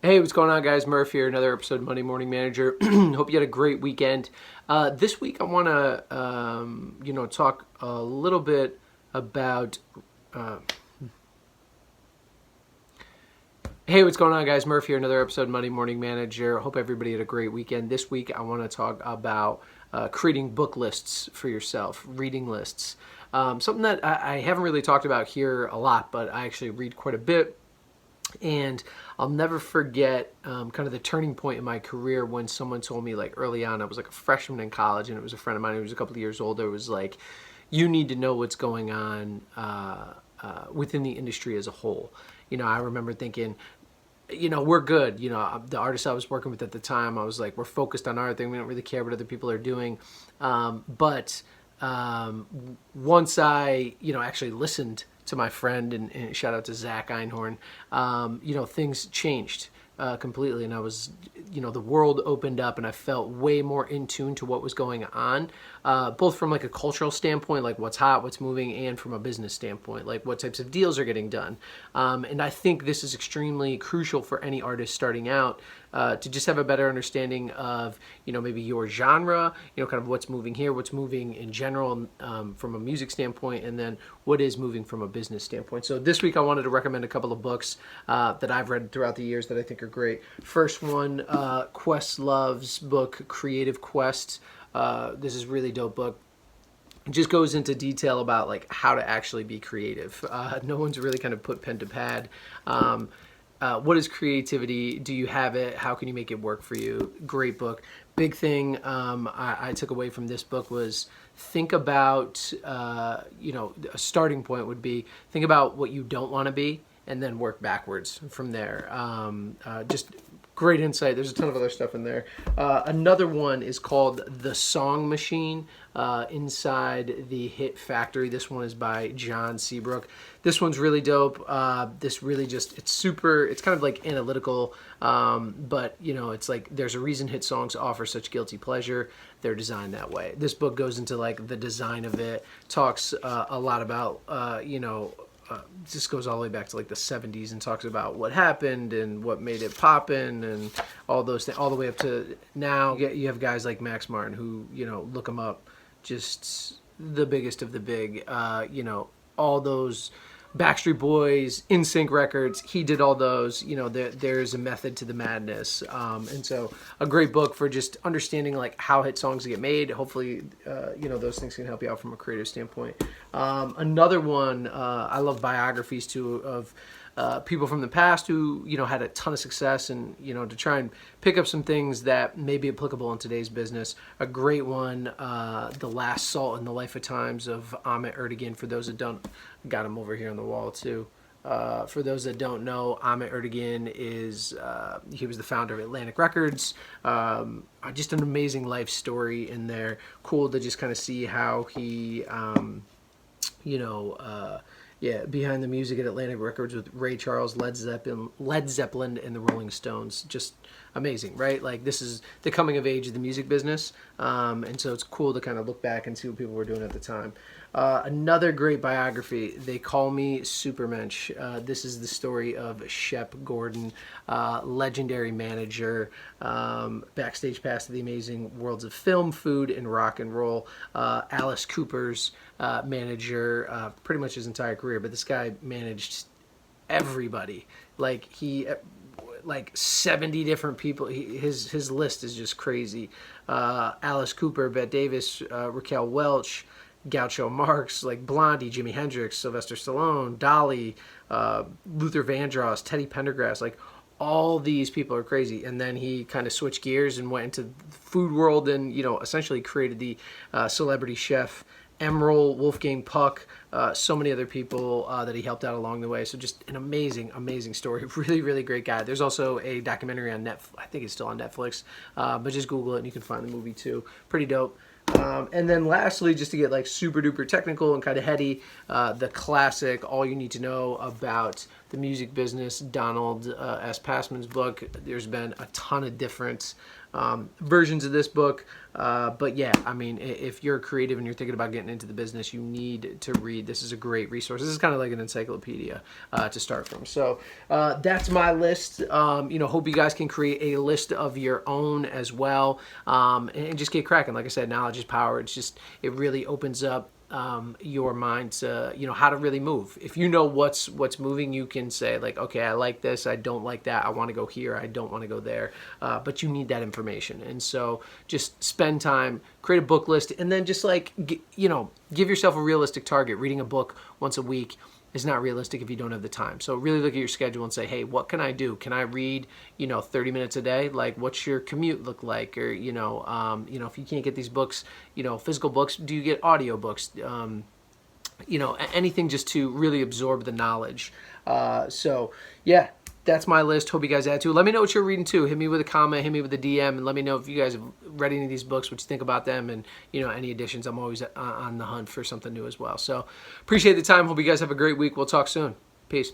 Hey, what's going on, guys? Murph here, another episode of Monday Morning Manager. Hope you had a great weekend. This week, I want to, talk a little bit about. Hey, what's going on, guys? Murph here, another episode of Monday Morning Manager. Hope everybody had a great weekend. This week, I want to talk about creating book lists for yourself, reading lists. Something that I haven't really talked about here a lot, but I actually read quite a bit. And I'll never forget kind of the turning point in my career when someone told me, like, early on, I was like a freshman in college, and it was a friend of mine who was a couple of years older. It was like, you need to know what's going on within the industry as a whole. I remember thinking, we're good. The artists I was working with at the time, I was like, we're focused on our thing. We don't really care what other people are doing. But once I, actually listened to my friend, and shout out to Zach Einhorn, things changed completely, and I was, the world opened up, and I felt way more in tune to what was going on, both from like a cultural standpoint, like what's hot, what's moving, and from a business standpoint, like what types of deals are getting done. And I think this is extremely crucial for any artist starting out, to just have a better understanding of, maybe your genre, kind of what's moving here, what's moving in general, from a music standpoint, and then what is moving from a business standpoint. So this week I wanted to recommend a couple of books that I've read throughout the years that I think are great. First one, Questlove's book, Creative Quest. This is a really dope book. It just goes into detail about like how to actually be creative. No one's really kind of put pen to pad. What is creativity? Do you have it? How can you make it work for you? Great book. Big thing I took away from this book was think about, a starting point would be think about what you don't want to be and then work backwards from there. Just great insight. There's a ton of other stuff in there. Another one is called The Song Machine, Inside the Hit Factory. This one is by John Seabrook. This one's really dope. This really it's kind of like analytical, but it's like there's a reason hit songs offer such guilty pleasure. They're designed that way. This book goes into like the design of it, talks a lot about, just goes all the way back to like the 70s and talks about what happened and what made it poppin' and all those things, all the way up to now. You have guys like Max Martin who, look them up, just the biggest of the big, all those Backstreet Boys, NSYNC records, he did all those. There's a method to the madness, and so a great book for just understanding like how hit songs get made. Hopefully, those things can help you out from a creative standpoint. Another one, I love biographies too of people from the past who had a ton of success, and to try and pick up some things that may be applicable in today's business. A great one, The Last Salt in the Life of Times of Amit Ertegun. For those that don't, got him over here on the wall too. For those that don't know, Amit Ertegun is he was the founder of Atlantic Records. Just an amazing life story in there. Cool to just kind of see how he behind the music at Atlantic Records with Ray Charles, Led Zeppelin, and the Rolling Stones. Just amazing, right? Like, this is the coming of age of the music business, and so it's cool to kind of look back and see what people were doing at the time. Another great biography, They Call Me Supermensch. This is the story of Shep Gordon, legendary manager, backstage pass to the amazing worlds of film, food, and rock and roll. Alice Cooper's manager, pretty much his entire career, but this guy managed everybody. Like, like 70 different people. His list is just crazy. Alice Cooper, Bette Davis, Raquel Welch, Groucho Marx, like Blondie, Jimi Hendrix, Sylvester Stallone, Dolly, Luther Vandross, Teddy Pendergrass, like all these people are crazy. And then he kind of switched gears and went into the food world and, essentially created the celebrity chef Emerald, Wolfgang Puck, so many other people that he helped out along the way. So just an amazing, amazing story. Really, really great guy. There's also a documentary on Netflix. I think it's still on Netflix, but just Google it and you can find the movie too. Pretty dope. And then lastly, just to get like super duper technical and kind of heady, the classic All You Need to Know About The Music Business, Donald S. Passman's book. There's been a ton of different versions of this book. But yeah, I mean, if you're creative and you're thinking about getting into the business, you need to read. This is a great resource. This is kind of like an encyclopedia to start from. So that's my list. Hope you guys can create a list of your own as well, and just get cracking. Like I said, knowledge is power. It really opens up your mind to how to really move. If you know what's moving, you can say like, okay, I like this, I don't like that, I want to go here, I don't want to go there, but you need that information. And so just spend time, create a book list, and then just like give yourself a realistic target. Reading a book once a week is not realistic if you don't have the time. So really look at your schedule and say, hey, what can I do? Can I read 30 minutes a day? Like, what's your commute look like? Or if you can't get these books, physical books, do you get audio books? Anything just to really absorb the knowledge. So yeah, that's my list. Hope you guys add to it. Let me know what you're reading too. Hit me with a comment, hit me with a DM, and let me know if you guys have read any of these books, what you think about them, and any additions. I'm always on the hunt for something new as well. So appreciate the time. Hope you guys have a great week. We'll talk soon. Peace.